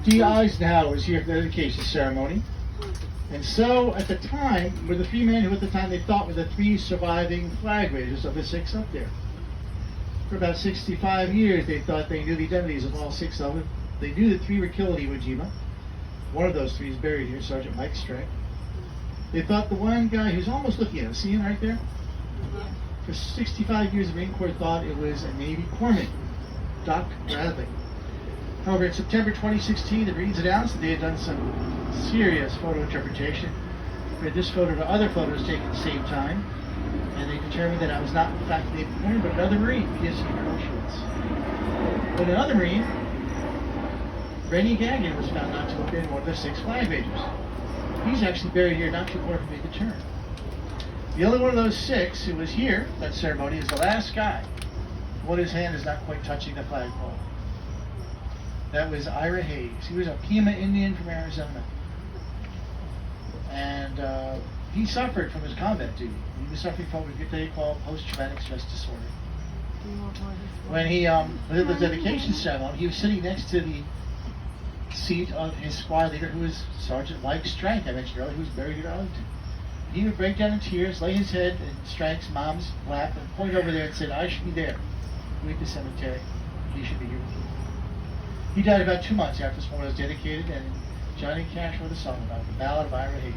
D. Eisenhower was here for the dedication ceremony. And so, at the time, were the three men who at the time they thought were the three surviving flag raisers of the six up there. For about 65 years, they thought they knew the identities of all six of them. They knew that three were killed at Iwo Jima. One of those three is buried here, Sergeant Mike Strank. They thought the one guy who's almost looking at him, see him right there? For 65 years, the Marine Corps thought it was a Navy corpsman, Doc Bradley. However, in September 2016, the Marines announced that they had done some serious photo interpretation. We had this photo to other photos taken at the same time, and they determined that I was not, in fact, a Navy corpsman, but another Marine, PSC Auschwitz. But another Marine, Rennie Gagnon, was found not to have been one of the six flag raisers. He's actually buried here not too far from the turn. The only one of those six who was here at that ceremony is the last guy. One his hand is not quite touching the flagpole. That was Ira Hayes. He was a Pima Indian from Arizona. And he suffered from his combat duty. He was suffering from what they call post-traumatic stress disorder. When he did the dedication ceremony, he was sitting next to the seat of his squad leader, who was Sergeant Mike Strank, I mentioned earlier, who was buried in Arlington. He would break down in tears, lay his head in Strank's mom's lap, and point over there and said, "I should be there. We're at the cemetery. He should be here with you." He died about 2 months after this memorial was dedicated, and Johnny Cash wrote a song about it, the Ballad of Ira Hayes.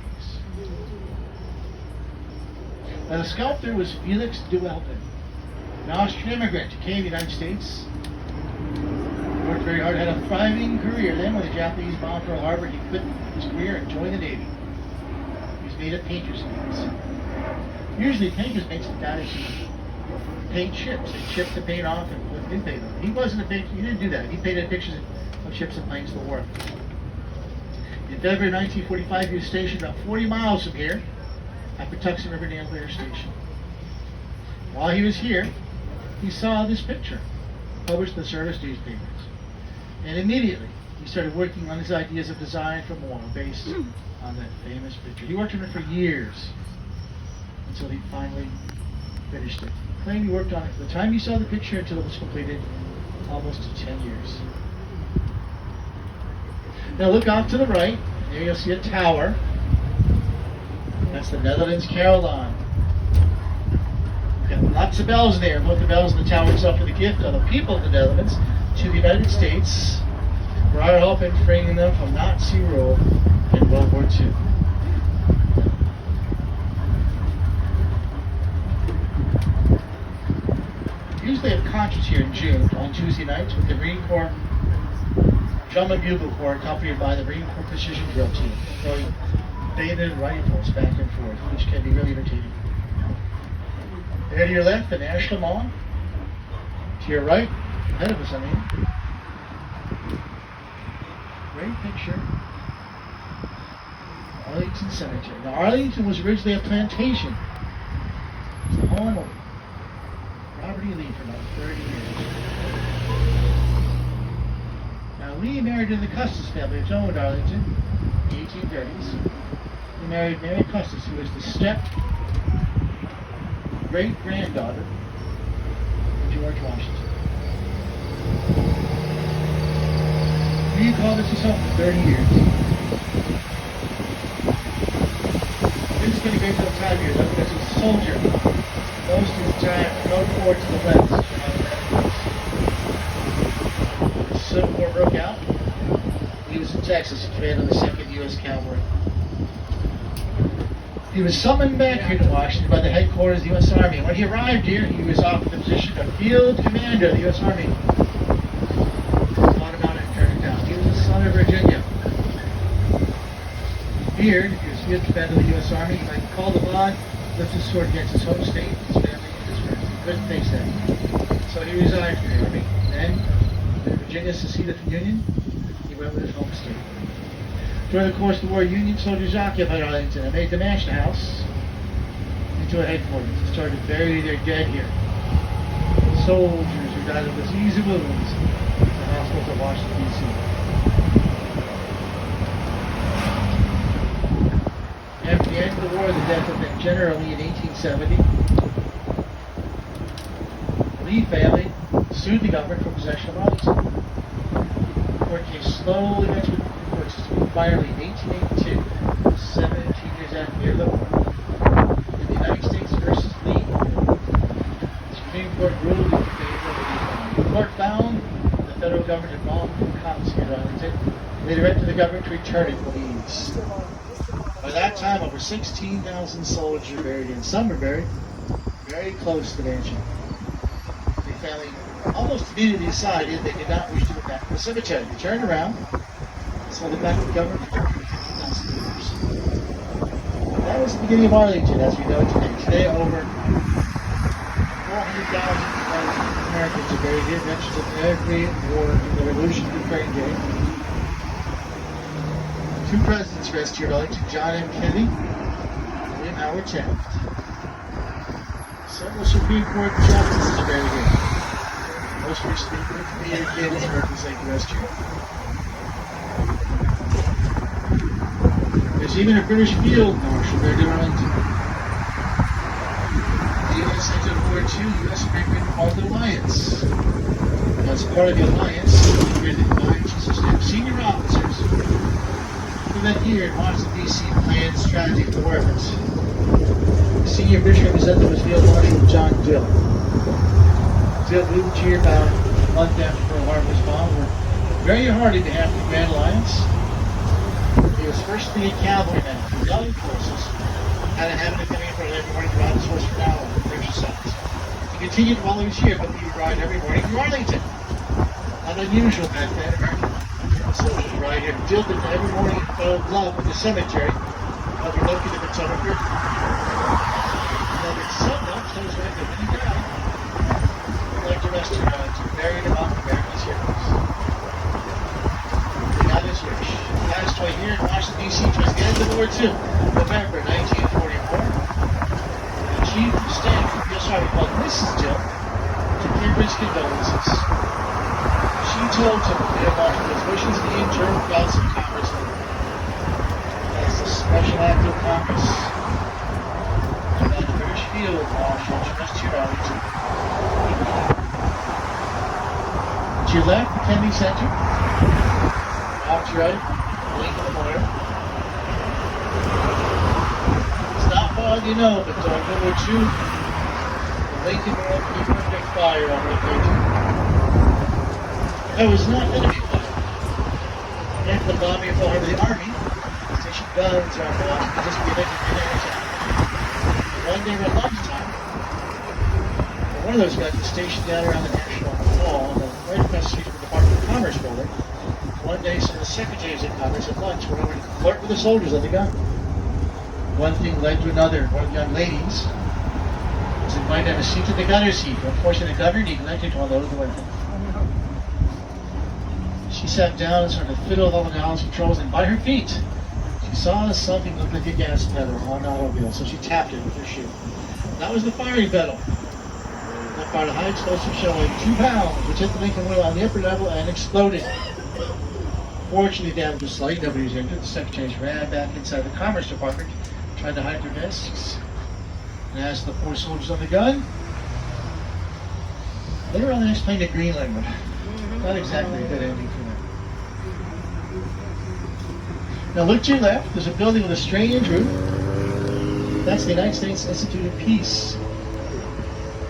Now, the sculptor was Felix Duelton, an Austrian immigrant who came to the United States. Worked very hard, had a thriving career. Then, when the Japanese bombed Pearl Harbor, he quit his career and joined the Navy. He's made of painter's names. Usually, painters make some guys who paint ships. They chip the paint off and put new paint on. He wasn't a painter. He didn't do that. He painted pictures of ships and planes in the war. In February 1945, he was stationed about 40 miles from here at Patuxent River Naval Air Station. While he was here, he saw this picture published in the service newspapers. And immediately, he started working on his ideas of design for memorial based on that famous picture. He worked on it for years until he finally finished it. He claimed he worked on it from the time he saw the picture until it was completed, almost 10 years. Now look off to the right. There you'll see a tower. That's the Netherlands Caroline. Got lots of bells there. Both the bells and the tower itself are the gift of the people of the Netherlands to the United States for our help in freeing them from Nazi rule in World War II. We usually have concerts here in June on Tuesday nights with the Marine Corps Drum and Bugle Corps, accompanied by the Marine Corps Precision Drill Team, throwing bayoneted rifles back and forth, which can be really entertaining. There to your left, the National Mall. To your right, ahead of us, great picture. Arlington Cemetery. Now, Arlington was originally a plantation. It was the home of Robert E. Lee for about 30 years. Now, Lee married into the Custis family, which owned Arlington in the 1830s. He married Mary Custis, who was the great-granddaughter of George Washington. Lee called this himself for 30 years. This is going to be a great deal of time here, though, because he's a soldier. Most of his time rode forward to the west. The Civil War broke out. He was in Texas. He commanded the 2nd U.S. Cavalry. He was summoned back here to Washington by the headquarters of the U.S. Army. When he arrived here, he was offered the position of field commander of the U.S. Army. Thought about it and turned it down. He was the son of Virginia. Beard, he was field commander of the U.S. Army. He might call the blood, lift his sword against his home state, his family, and his friends. He couldn't face that. So he resigned from the Army. Then, when Virginia seceded from the Union, he went with his home state. During the course of the war, Union soldiers occupied Arlington and made the Mansion House into a headquarters. They started to bury their dead here. Soldiers who died of disease and wounds in the hospitals of Washington, D.C. After the end of the war, the death of General Lee in 1870, the Lee family sued the government for possession of Arlington. The court case slowly went through finally, 1882, 17 years after the end of the war, in the United States versus Lee, the Supreme Court ruled in favor of the court found the federal government had wrongfully confiscated Arlington. They directed the government to return it to Leeds. By that time, over 16,000 soldiers were buried, and some were buried very close to the mansion. The family almost immediately decided they did not wish to go back to the cemetery. They turned around, sold it back to the government for $50,000. That was the beginning of Arlington as we know it today. Today, over 400,000 Americans are buried here, veterans of every war in the Revolution of Ukraine Day. Two presidents rest here, Arlington: John M. Kennedy, William Howard Taft. Several Supreme Court justices are buried here. Most recently, Peter Ginsburg is laid to rest here. There's even a British field marshal buried in Arlington. The U.S. entered World War II. The U.S. Supreme Court called the Alliance. As part of the Alliance, the Alliance consisted of senior officers who that year in Washington, D.C. planned strategy for war efforts. The senior British representative was Field Marshal John Dill. Dill moved here about a month after Pearl Harbor was bombed. Worked very hard in behalf of the Grand Alliance. He was first being a cavalryman for the Allied forces, had a habit of coming in front every morning to ride his horse for an hour on the exercise. He continued while he was here, but he would ride every morning to Arlington. Not unusual back then, American soldiers ride here. Dill did every morning and fell in love with the cemetery overlooking the Potomac River. It's so much, so it's right there. When he died, he'd like to rest here to bury him among America's heroes. He got his wish. He passed away here in Washington, D.C. towards the end of World War II, November 1944. The chief of staff from U.S. Army called Mrs. Dill to give his condolences. She told him that they had lost his wishes in the internal thoughts of Congress as the special act of Congress. Field Marshal just here Arlington. To your left, the Kennedy Center. Off to your right, Lincoln Memorial. It's not far, you know, but during World War II, the Lincoln Memorial people were under fire on the occasion. It was not enemy fire. After the bombing of Pearl Harbor, the Army stationed guns around Washington just to be elected in air attack. One day at lunchtime, one of those guys was stationed down around the National Mall, right across the street from the Department of Commerce building. One day, some of the secretaries of Commerce at lunch went over to flirt with the soldiers on the gun. One thing led to another. One of the young ladies was invited to have a seat at the gunner's seat. Unfortunately, the gunner neglected to unload the weapon. She sat down and started to fiddle with all the knowledge controls, and by her feet, she saw something look like a gas pedal on an automobile, so she tapped it with her shoe. That was the firing pedal. That fired a high explosive shell weighing 2 pounds, which hit the Lincoln wheel on the upper level and exploded. Fortunately, the damage was slight. Nobody was injured. The secretaries ran back inside the Commerce Department, tried to hide their desks, and asked the poor soldiers on the gun. They were on the next plane to Greenland. Not exactly a good ending for them. Now look to your left. There's a building with a strange roof. That's the United States Institute of Peace.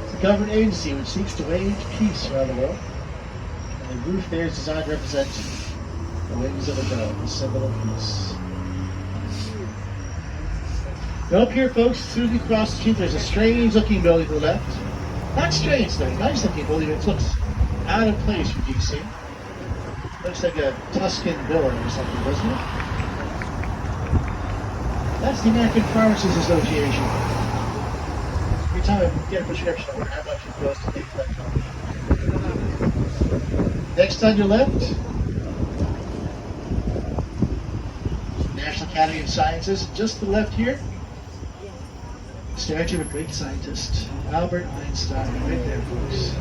It's a government agency which seeks to wage peace around the world. And the roof there is designed to represent the wings of a dove, the symbol of peace. Now up here, folks, as soon as we cross the street, there's a strange-looking building to the left. Not strange, though. Nice-looking building. It looks out of place for D.C. Looks like a Tuscan villa or something, doesn't it? That's the American Pharmacists Association. Every time I get a prescription, I wonder how much it goes to pay for that company. Next on your left, National Academy of Sciences. Just to the left here, statue of a great scientist, Albert Einstein, right there, folks.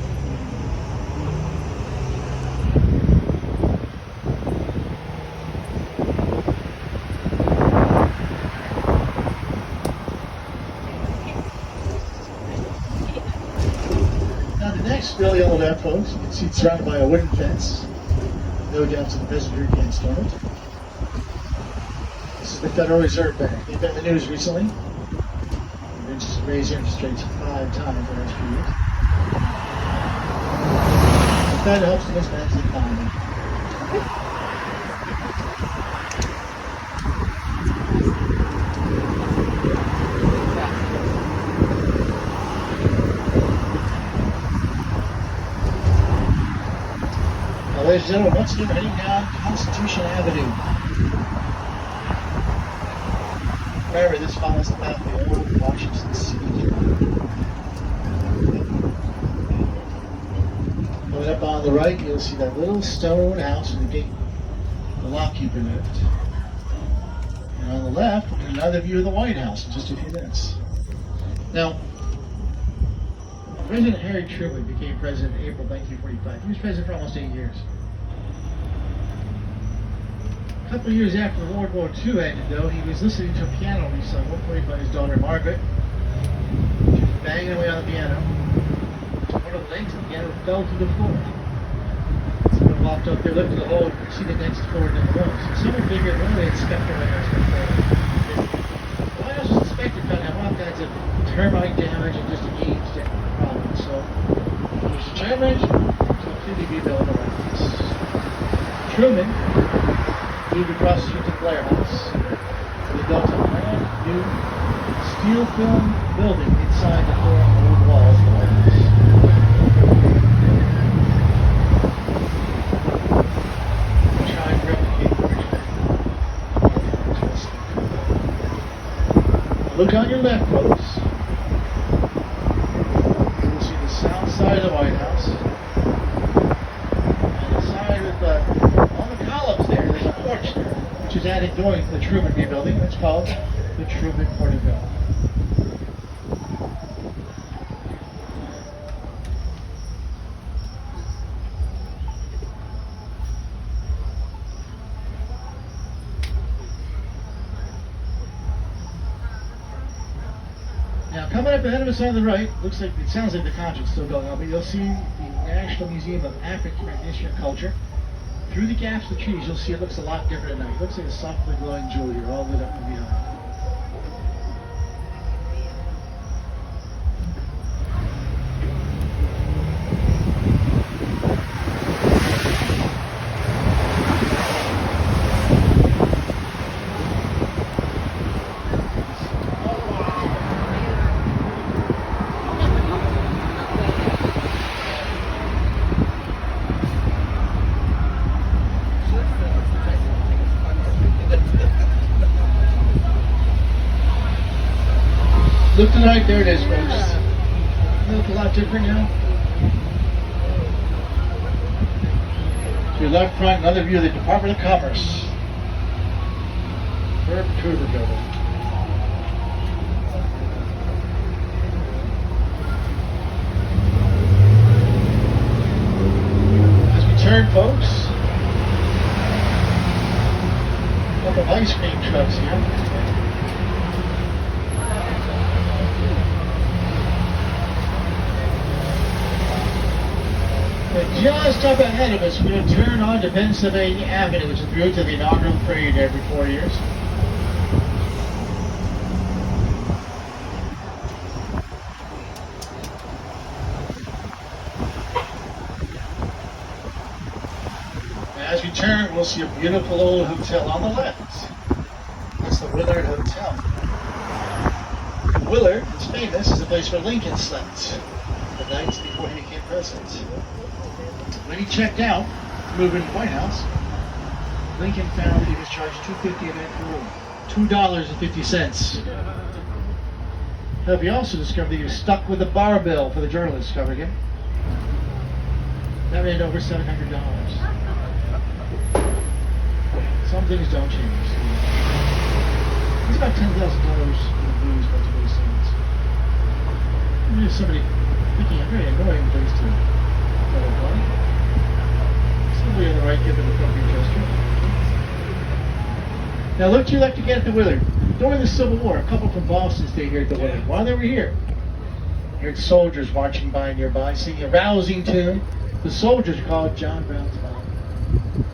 Building on the left, folks. You can see it's surrounded by a wooden fence. No doubt so the messenger can't storm it. This is the Federal Reserve Bank. They've been in the news recently. They've just raised interest rates 5 times in the last few years. The Fed helps to mismanage the economy. Now, ladies and gentlemen, once again, we're heading down Constitution Avenue. Remember, this follows the path of the old Washington City. Going up on the right, you'll see that little stone house with the gate, the lock you can lift. And on the left, we'll get another view of the White House in just a few minutes. Now, President Harry Truman became president in April 1945. He was president for almost 8 years. A couple of years after World War II ended, though, he was listening to a piano recital played by his daughter Margaret. She was banging away on the piano. One of the legs of the piano fell to the floor. Someone walked up there, looked at the hole, and see the next floor down below. So someone figured, well, they inspected the White House before. The White House was inspected, found out all kinds of termite damage and just a huge problem. So it was determined to completely rebuild the White House. Truman moved across the street to the Blair House. They built a brand new steel film building inside the 4 old walls of the White House. Try and replicate the original. Look on your left, folks. You'll see the south side of the White House. And the side with all the columns there, there's a porch there, which is added during the Truman rebuilding. It's called the Truman Portico. Now, coming up ahead of us on the right, looks like it sounds like the concert's still going on, but you'll see the National Museum of African Recognition and Culture. Through the gaps of the trees, you'll see it looks a lot different at night. It looks like a softly glowing jewel here, all lit up from behind. Look to the right, there it is, folks. It looks a lot different now. To your left front, another view of the Department of Commerce. Herb Truman Building. As we turn, folks, a couple of ice cream trucks here. Just up ahead of us, we're going to turn on to Pennsylvania Avenue, which is the route to the inaugural parade every 4 years. As we turn, we'll see a beautiful old hotel on the left. That's the Willard Hotel. Willard is famous as a place where Lincoln slept the nights before he became president. When he checked out to move into the White House, Lincoln found he was charged $2.50 a night for room. $2.50. Now, he also discovered that he was stuck with a bar bill for the journalists covering him. That made over $700. Some things don't change. It's about $10,000 in the blues by today's standards. There's somebody picking a very annoying place to go to party. Somebody on the right giving an appropriate gesture. Now look to your left again at the Willard. During the Civil War, a couple from Boston stayed here at the Willard. While they were here, you heard soldiers marching by nearby, singing a rousing tune. The soldiers are called John Brown's Band.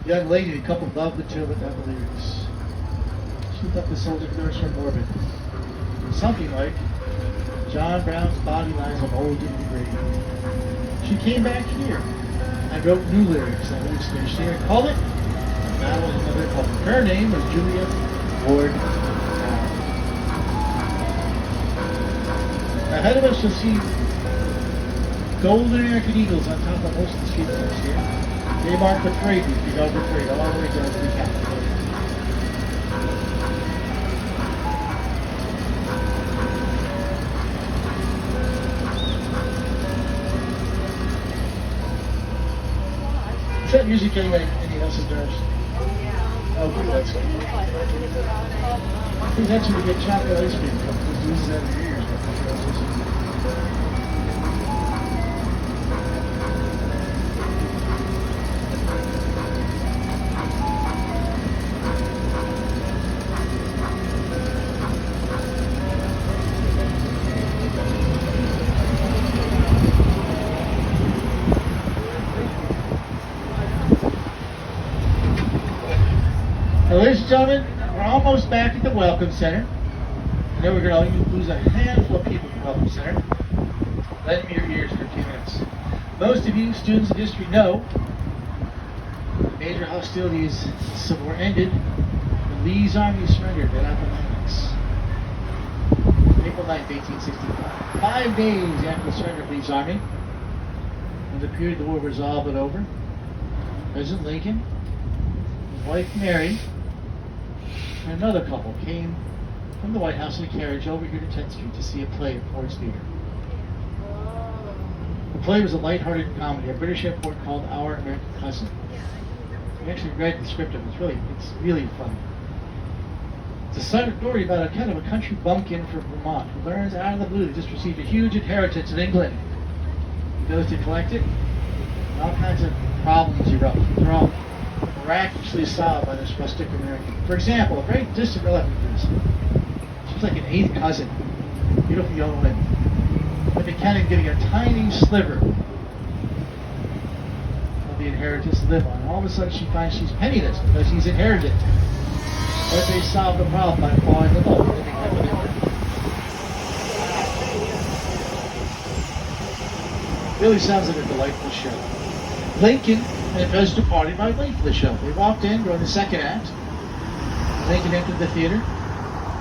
Young lady, a couple loved the tune with Evelyn. keep up the soldier thirst for morbid. Something like John Brown's body lies of old in the grave. She came back here and wrote new lyrics that would finish there and called it Battle in the Republic. Her name was Julia Ward Howe. Ahead of us you'll see golden American eagles on top of most of the street lights here. They mark the parade route, the Elder Parade, all the way down to the Capitol. Is that music any else's nerves? Oh, good, that's good. I think that's when we get chocolate ice cream. We'll lose that in years. Now, ladies and gentlemen, we're almost back at the Welcome Center. I know we're going to lose a handful of people at the Welcome Center. Lend me your ears for a few minutes. Most of you students of history know the major hostilities in the Civil War ended when Lee's army surrendered at Appomattox. April 9th, 1865. 5 days after the surrender of Lee's army, when the period of the war was all but over, President Lincoln, his wife Mary, and another couple came from the White House in a carriage over here to 10th Street to see a play at Ford's Theater. The play was a light-hearted comedy, a British import called Our American Cousin. We actually read the script of it. It's really funny. It's a story about a kind of a country bumpkin from Vermont who learns out of the blue he just received a huge inheritance in England. He goes to collect it, and all kinds of problems erupt. They're all miraculously solved by this rustic American. For example, a very distant relative of his. She's like an 8th cousin, beautiful young woman. But Buchanan getting a tiny sliver of the inheritance to live on. All of a sudden she finds she's penniless because he's inherited it. But they solve the problem by falling in love with living with it. Really sounds like a delightful show. Lincoln and the President departed by late for the show. They walked in during the second act. Lincoln entered the theater.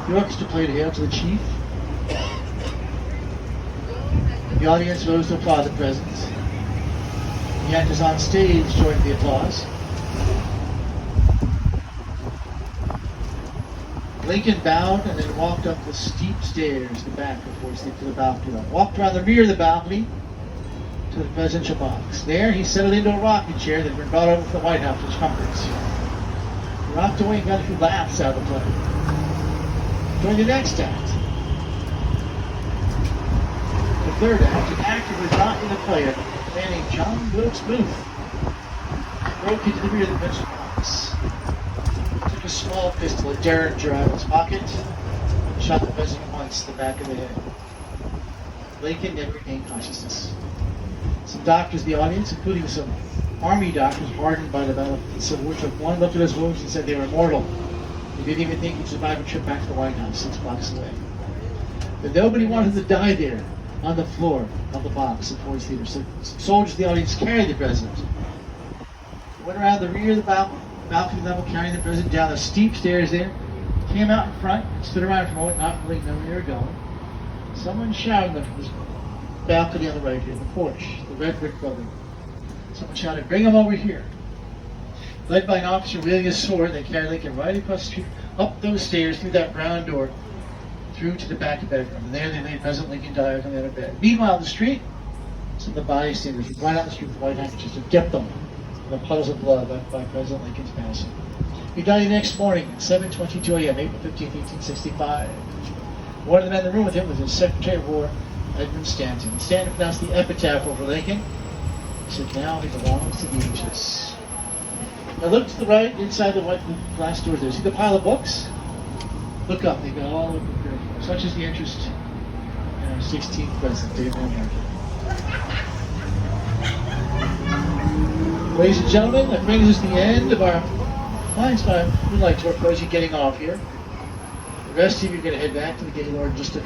The orchestra played Hail to the Chief. The audience rose to applaud the President. The actors on stage joined the applause. Lincoln bowed and then walked up the steep stairs in the back before he stepped to the balcony. Walked around the rear of the balcony to the presidential box. There, he settled into a rocking chair that had been brought over from the White House for his comforts. He rocked away and got a few laughs out of the play. During the next act, the third act, an actor who was not in the play, a man named John Wilkes Booth, broke into the rear of the presidential box, took a small pistol, a derringer out of his pocket, and shot the president once in the back of the head. Lincoln never regained consciousness. Some doctors in the audience, including some army doctors hardened by the battle of the Civil War, took one look at his wounds and said they were mortal. They didn't even think he'd survive a trip back to the White House 6 blocks away. But nobody wanted him to die there on the floor of the box at Ford's Theater. So soldiers in the audience carried the president. They went around the rear of the balcony level, carrying the president down the steep stairs there, came out in front, and stood around for a moment, not really knowing where they were going. Someone shouted them from this balcony on the right here, the porch, the red brick building. Someone shouted, "Bring him over here." Led by an officer wielding a sword, they carried Lincoln right across the street, up those stairs, through that brown door, through to the back bedroom. And there they laid President Lincoln die on the other bed. Meanwhile, the street, some of the bystanders would run out the street with white handkerchiefs and get them in the puddles of blood left by President Lincoln's passing. He died the next morning at 7:22 a.m., April 15, 1865. One of the men in the room with him was his Secretary of War, Edmund Stanton. And Stanton pronounced the epitaph over Lincoln. He said, "Now he belongs to the ages." Now look to the right, inside the white glass doors there. See the pile of books? Look up, they've got all of them prepared for. Such is the interest in our 16th president, David America. Ladies and gentlemen, that brings us to the end of our Flying Spy Moonlight Tour project getting off here. The rest of you are going to head back to the Gaylord just to